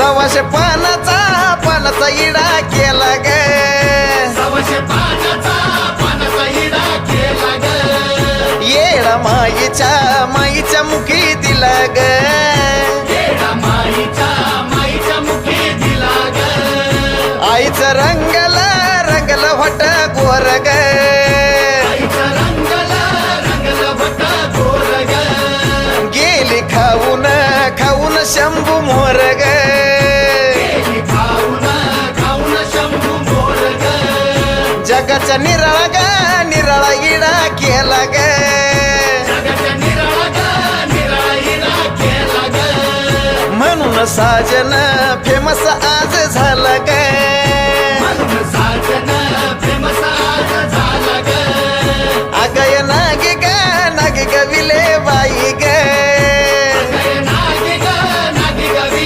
सवाशे पानाचा इडा केला ग सवाशे पानाचा इडा केला ग येडा माईच्या मुखी दिला ग येडा माईच्या मुखी दिला ग आईचं रंगला होट गोर ग आईचं रंगला भट गोर ग गेली खाऊन शंभू मोर ग खाऊन शंभू मोर ग जगाचा निराळा इडा केला ग जगाच्या निराळा इडा केला ग म्हणून साजन फेमस आज झाला ग म्हणून साजन फेमस आज झाला ग अगय नागी ग विले बाई